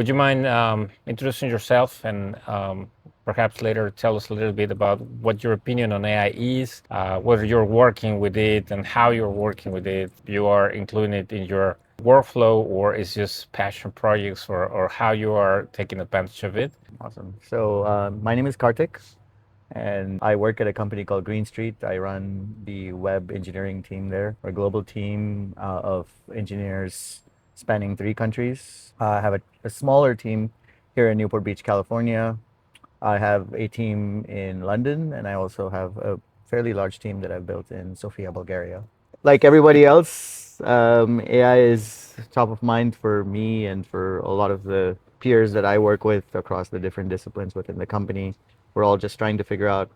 Would you mind introducing yourself and perhaps later tell us a little bit about what your opinion on AI is, whether you're working with it and how you're working with it, if you are including it in your workflow or it's just passion projects or how you are taking advantage of it? Awesome. So my name is Kartik, and I work at a company called Green Street. I run the web engineering team there. We're a global team of engineers spanning 3 countries. I have a smaller team here in Newport Beach, California. I have a team in London, and I also have a fairly large team that I've built in Sofia, Bulgaria. Like everybody else, AI is top of mind for me and for a lot of the peers that I work with across the different disciplines within the company. We're all just trying to figure out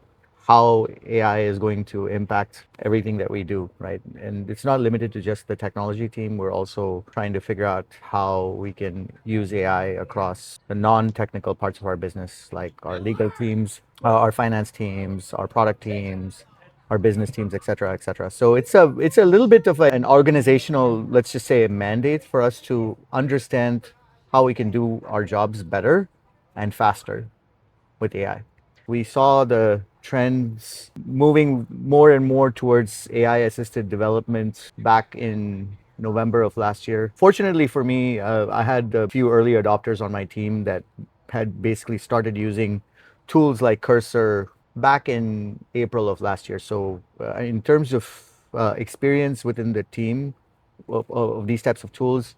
how AI is going to impact everything that we do, right? And it's not limited to just the technology team. We're also trying to figure out how we can use AI across the non-technical parts of our business, like our legal teams, our finance teams, our product teams, our business teams, et cetera, et cetera. So it's a little bit of an organizational, let's just say, a mandate for us to understand how we can do our jobs better and faster with AI. We saw the trends moving more and more towards AI assisted development back in November of last year. Fortunately for me, I had a few early adopters on my team that had basically started using tools like Cursor back in April of last year. So, in terms of experience within the team of these types of tools,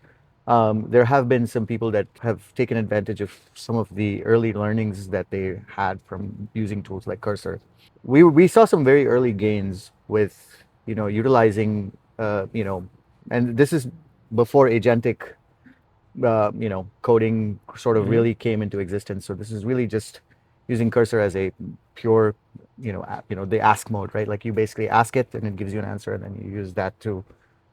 there have been some people that have taken advantage of some of the early learnings that they had from using tools like Cursor. We saw some very early gains with utilizing and this is before agentic coding sort of really came into existence. So this is really just using Cursor as a pure the ask mode, right? Like you basically ask it and it gives you an answer, and then you use that to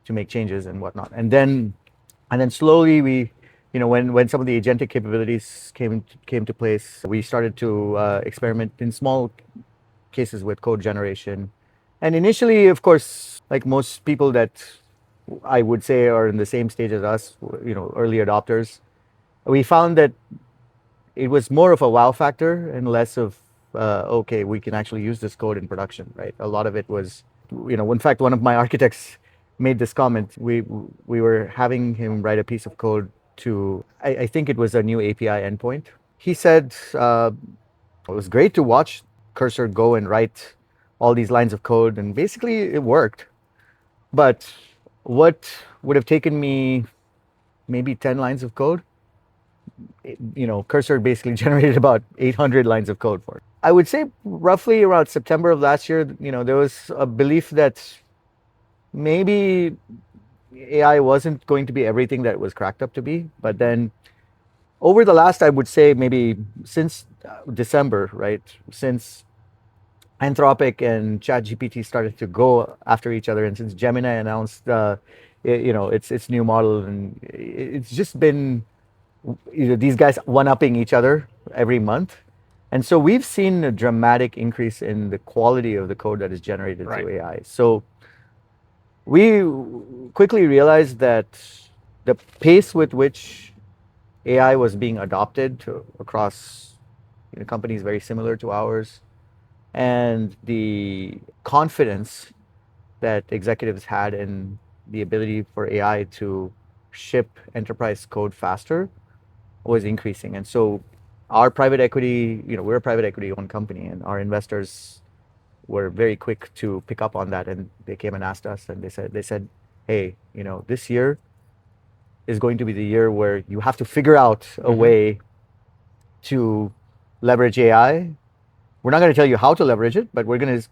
make changes and whatnot. And then slowly when some of the agentic capabilities came to place, we started to experiment in small cases with code generation. And initially, of course, like most people that I would say are in the same stage as us, early adopters, we found that it was more of a wow factor and less of okay, we can actually use this code in production, right? A lot of it was, in fact, one of my architects made this comment. We were having him write a piece of code to, I think it was a new API endpoint. He said it was great to watch Cursor go and write all these lines of code, and basically it worked. But what would have taken me maybe 10 lines of code, Cursor basically generated about 800 lines of code for it. I would say roughly around September of last year, there was a belief that maybe AI wasn't going to be everything that it was cracked up to be. But then over the last, I would say maybe since December, right? Since Anthropic and ChatGPT started to go after each other, and since Gemini announced, its new model, and it's just been, these guys one-upping each other every month. And so we've seen a dramatic increase in the quality of the code that is generated through AI. So we quickly realized that the pace with which AI was being adopted across companies very similar to ours, and the confidence that executives had in the ability for AI to ship enterprise code faster was increasing. And so our private equity, we're a private equity owned company, and our investors were very quick to pick up on that, and they came and asked us, and they said, hey, this year is going to be the year where you have to figure out a way to leverage AI. We're not going to tell you how to leverage it, but we're going to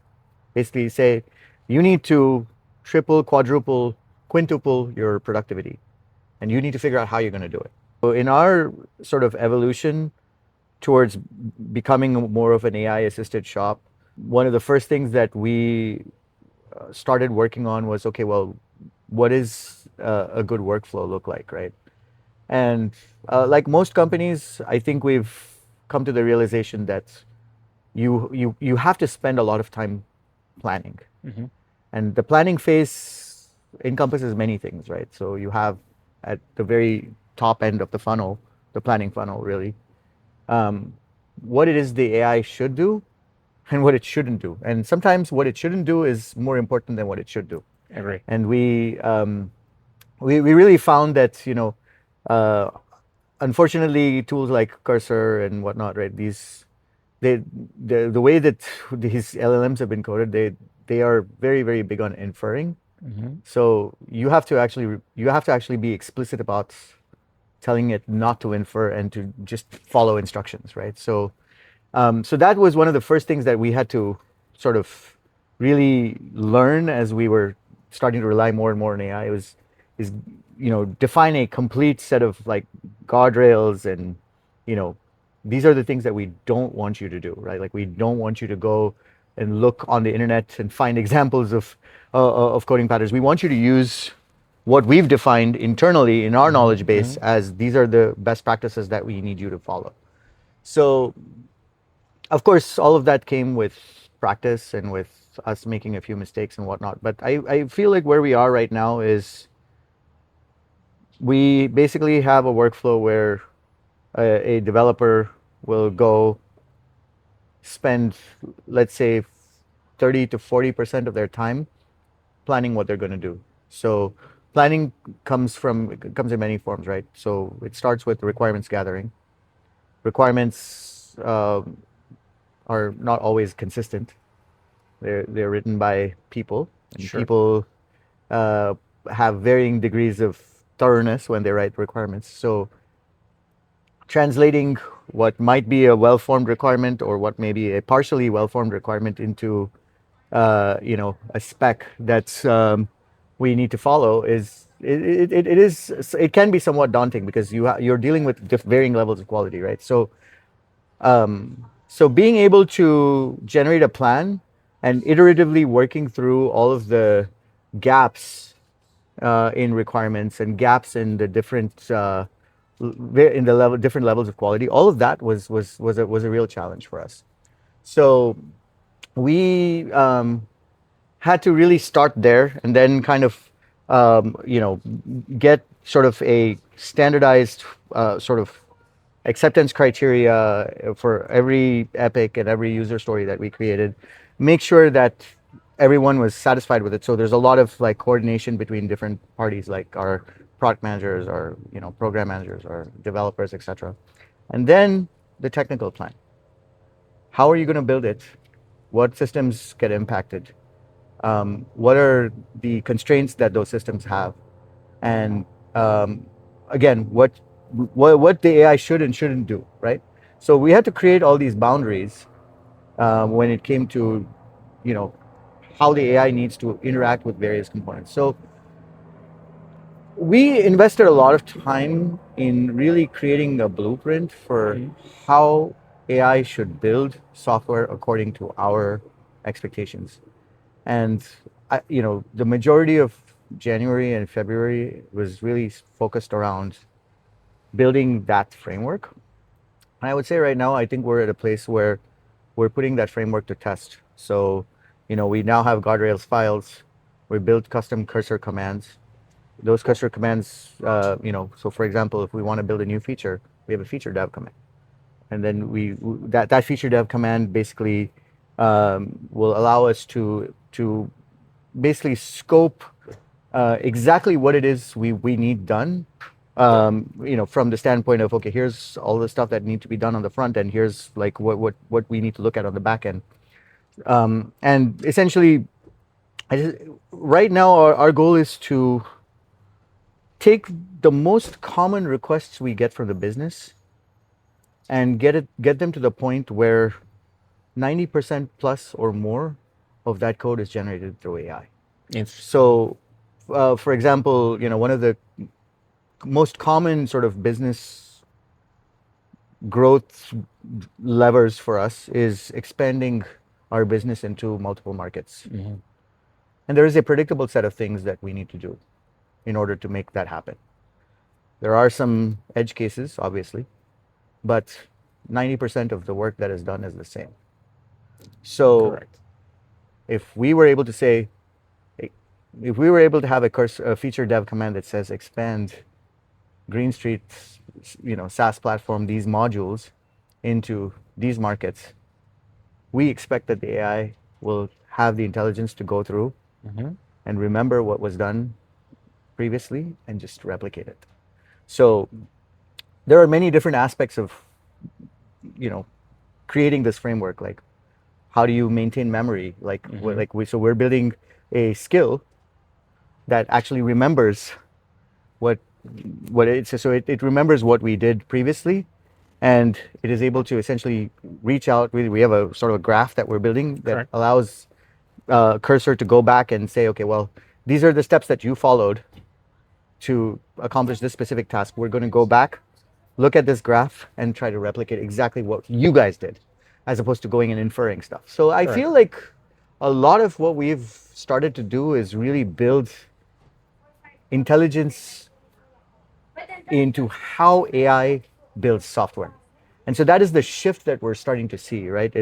basically say you need to triple, quadruple, quintuple your productivity, and you need to figure out how you're going to do it. So in our sort of evolution towards becoming more of an AI assisted shop, one of the first things that we started working on was, okay, well, what does a good workflow look like, right? And like most companies, I think we've come to the realization that you have to spend a lot of time planning. And the planning phase encompasses many things, right? So you have at the very top end of the funnel, the planning funnel really, um, what it is the AI should do and what it shouldn't do. And sometimes what it shouldn't do is more important than what it should do. Agree. And we really found that, uh, unfortunately, tools like Cursor and whatnot, right? They, the way that these LLMs have been coded, they are very, very big on inferring. So you have to actually be explicit about telling it not to infer and to just follow instructions, right? So that was one of the first things that we had to sort of really learn as we were starting to rely more and more on AI. Is define a complete set of like guardrails, and you know these are the things that we don't want you to do, right? Like we don't want you to go and look on the internet and find examples of coding patterns. We want you to use what we've defined internally in our knowledge base as these are the best practices that we need you to follow. So of course, all of that came with practice and with us making a few mistakes and whatnot. But I feel like where we are right now is we basically have a workflow where a developer will go spend, let's say, 30 to 40% of their time planning what they're going to do. So planning comes in many forms, right? So it starts with requirements gathering. Requirements are not always consistent. They're written by people, and Sure. people uh, have varying degrees of thoroughness when they write requirements. So translating what might be a well-formed requirement or what may be a partially well-formed requirement into a spec that's we need to follow is it can be somewhat daunting because you're dealing with varying levels of quality, right? So being able to generate a plan and iteratively working through all of the gaps in requirements and gaps in the different levels of quality, all of that was a real challenge for us. So we had to really start there and then kind of get sort of a standardized sort of acceptance criteria for every epic and every user story that we created, make sure that everyone was satisfied with it. So there's a lot of like coordination between different parties, like our product managers, our program managers, our developers, etc. And then the technical plan. How are you going to build it? What systems get impacted? What are the constraints that those systems have? And again, what the AI should and shouldn't do, right? So we had to create all these boundaries when it came to, you know, how the AI needs to interact with various components. So we invested a lot of time in really creating a blueprint for how AI should build software according to our expectations. And the majority of January and February was really focused around building that framework. And I would say right now, I think we're at a place where we're putting that framework to test. So, we now have guardrails files. We built custom cursor commands. Those cursor commands, so for example, if we want to build a new feature, we have a feature dev command. And then that feature dev command basically will allow us to basically scope exactly what it is we need done. From the standpoint of, okay, here's all the stuff that need to be done on the front end. Here's like what we need to look at on the back end. And essentially, right now our goal is to take the most common requests we get from the business and get them to the point where 90% plus or more of that code is generated through AI. Interesting. So, for example, one of the most common sort of business growth levers for us is expanding our business into multiple markets. And there is a predictable set of things that we need to do in order to make that happen. There are some edge cases, obviously, but 90% of the work that is done is the same. So Correct. if we were able to say, if we were able to have a feature dev command that says expand Green Street SaaS platform, these modules into these markets, we expect that the AI will have the intelligence to go through Hmm. and remember what was done previously and just replicate it. So there are many different aspects of you know creating this framework. Like, how do you maintain memory? Like, Hmm. so we're building a skill that actually remembers what it remembers what we did previously, and it is able to essentially reach out. We have a sort of a graph that we're building that Correct. allows cursor to go back and say, okay, well, these are the steps that you followed to accomplish this specific task. We're going to go back, look at this graph, and try to replicate exactly what you guys did, as opposed to going and inferring stuff. So I Correct. feel like a lot of what we've started to do is really build intelligence into how AI builds software. And so that is the shift that we're starting to see, right?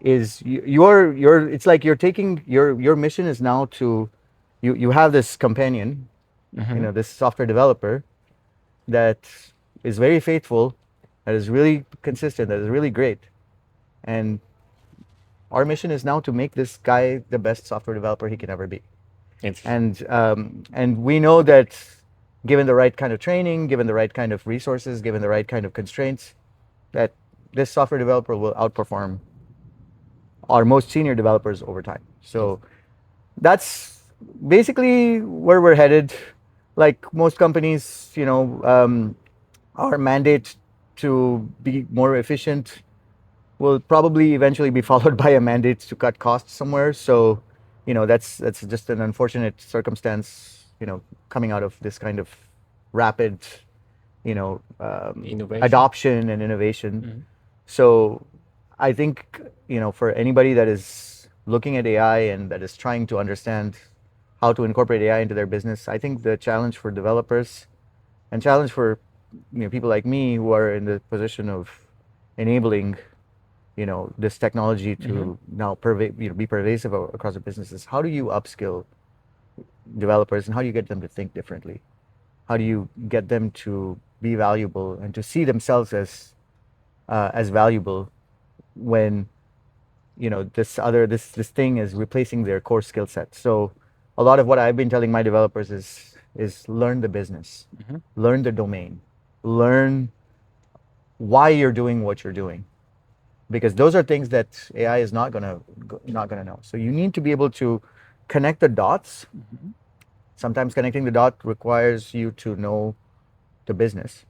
Your it's like you're taking your mission is now to you have this companion, Hmm. this software developer that is very faithful, that is really consistent, that is really great. And our mission is now to make this guy the best software developer he can ever be. Interesting. And we know that given the right kind of training, given the right kind of resources, given the right kind of constraints, that this software developer will outperform our most senior developers over time. So that's basically where we're headed. Like most companies, our mandate to be more efficient will probably eventually be followed by a mandate to cut costs somewhere. So, that's just an unfortunate circumstance, coming out of this kind of rapid, Innovation. adoption and innovation. Hmm. So, I think, for anybody that is looking at AI and that is trying to understand how to incorporate AI into their business, I think the challenge for developers and challenge for people like me who are in the position of enabling this technology Hmm. to now be pervasive across the businesses. How do you upskill developers, and how do you get them to think differently? How do you get them to be valuable and to see themselves as valuable when this thing is replacing their core skill set? So a lot of what I've been telling my developers is learn the business, Hmm. learn the domain, learn why you're doing what you're doing, because those are things that AI is not gonna know. So you need to be able to connect the dots. Hmm. Sometimes connecting the dot requires you to know the business.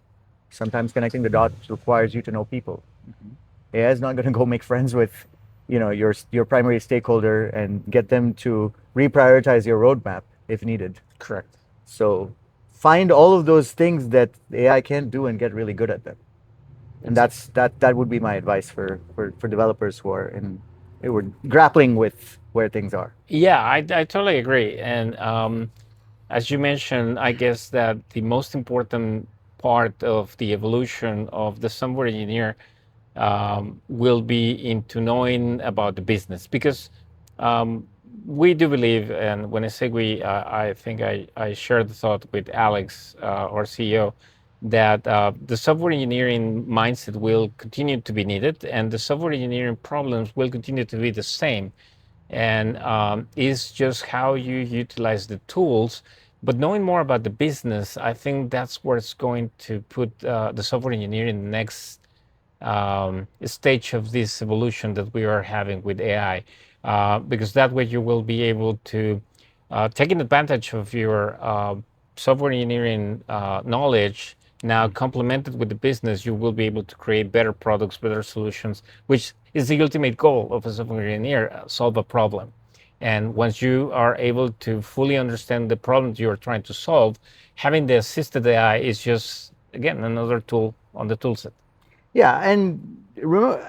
Sometimes connecting the dots requires you to know people. Hmm. AI is not going to go make friends with, your primary stakeholder and get them to reprioritize your roadmap if needed. Correct. So find all of those things that AI can't do and get really good at them. And Exactly. that would be my advice for developers who are grappling with where things are. Yeah, I totally agree. And as you mentioned, I guess that the most important part of the evolution of the software engineer will be into knowing about the business because um, we do believe, and when I say we, I think I share the thought with Alex, our CEO, that the software engineering mindset will continue to be needed and the software engineering problems will continue to be the same. And it's just how you utilize the tools. But knowing more about the business, I think that's where it's going to put the software engineering next stage of this evolution that we are having with AI, because that way you will be able to, taking advantage of your software engineering knowledge, now complemented with the business, you will be able to create better products, better solutions, which is the ultimate goal of a software engineer, solve a problem. And once you are able to fully understand the problems you are trying to solve, having the assisted AI is just, again, another tool on the toolset. Yeah, and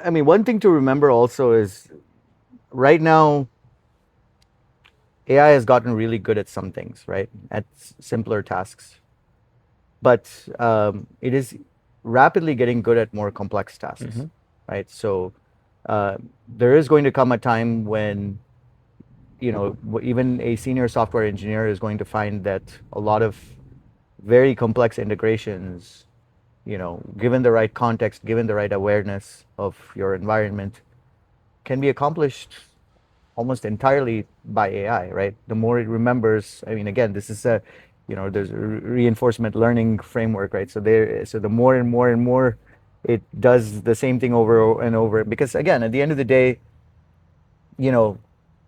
I mean, one thing to remember also is right now AI has gotten really good at some things, right? At simpler tasks, but it is rapidly getting good at more complex tasks, Hmm. right? So uh, there is going to come a time when even a senior software engineer is going to find that a lot of very complex integrations given the right context, given the right awareness of your environment, can be accomplished almost entirely by AI, right? The more it remembers, I mean, again, this is there's a reinforcement learning framework, right? So the more and more and more it does the same thing over and over, because again, at the end of the day, you know,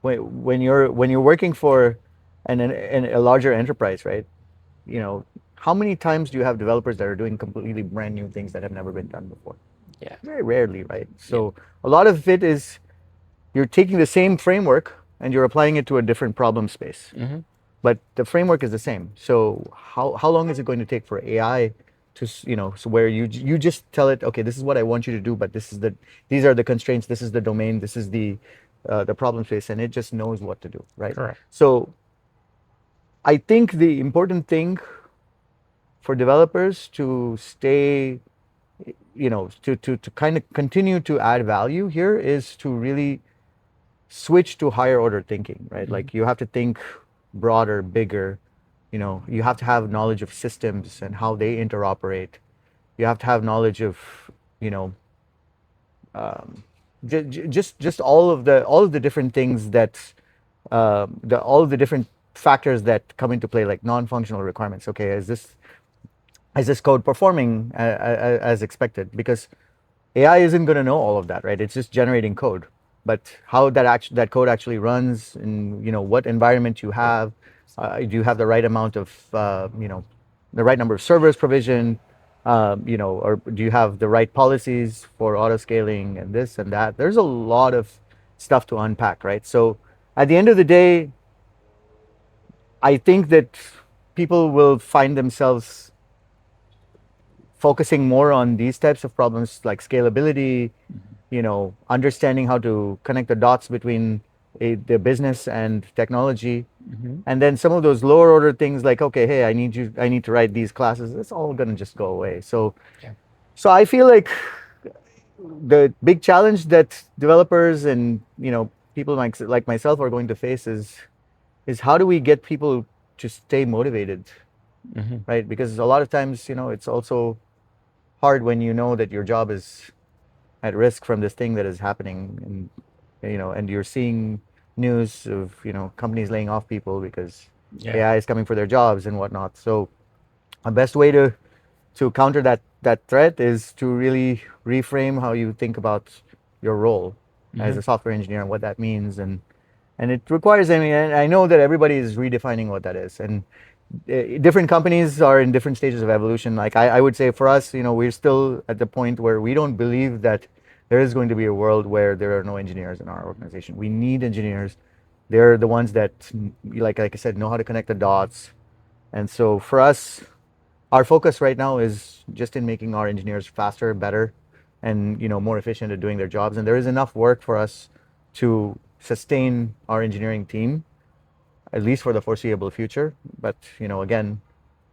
when you're working for a larger enterprise, right? How many times do you have developers that are doing completely brand new things that have never been done before? Yeah. Very rarely, right? Yeah. So a lot of it is you're taking the same framework and you're applying it to a different problem space. Mm-hmm. But the framework is the same. So how long is it going to take for AI to so where you just tell it, okay, this is what I want you to do, but these are the constraints, this is the domain, this is the problem space, and it just knows what to do, right? Correct. So I think the important thing for developers to stay, to kind of continue to add value here is to really switch to higher order thinking, right? Like you have to think broader, bigger. You have to have knowledge of systems and how they interoperate. You have to have knowledge of, you know, just all of the different things that all of the different factors that come into play, like non-functional requirements. Okay, is this code performing as expected? Because AI isn't going to know all of that, right? It's just generating code, but how that code actually runs, and what environment you have, do you have the right amount of the right number of servers provisioned, or do you have the right policies for auto scaling and this and that? There's a lot of stuff to unpack, right? So at the end of the day, I think that people will find themselves focusing more on these types of problems like scalability, understanding how to connect the dots between the business and technology. And then some of those lower order things like, okay, hey, I need to write these classes. It's all going to just go away. So, Yeah. so I feel like the big challenge that developers and, people like myself are going to face is how do we get people to stay motivated, right? Because a lot of times, it's also hard when you know that your job is at risk from this thing that is happening, and you're seeing news of companies laying off people because Yeah. AI is coming for their jobs and whatnot. So the best way to counter that threat is to really reframe how you think about your role as a software engineer and what that means, and it requires, I mean, I know that everybody is redefining what that is, and different companies are in different stages of evolution. Like I would say for us, we're still at the point where we don't believe that there is going to be a world where there are no engineers in our organization. We need engineers. They're the ones that, like I said, know how to connect the dots. And so for us, our focus right now is just in making our engineers faster, better, and more efficient at doing their jobs. And there is enough work for us to sustain our engineering team, at least for the foreseeable future. But again,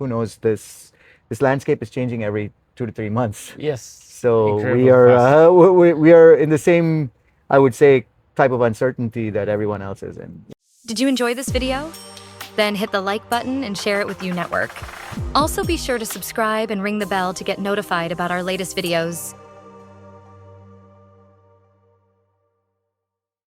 who knows? This landscape is changing every 2 to 3 months. Yes. So we Incredibly are fast. we are in the same, I would say, type of uncertainty that everyone else is in. Did you enjoy this video? Then hit the like button and share it with your network. Also be sure to subscribe and ring the bell to get notified about our latest videos.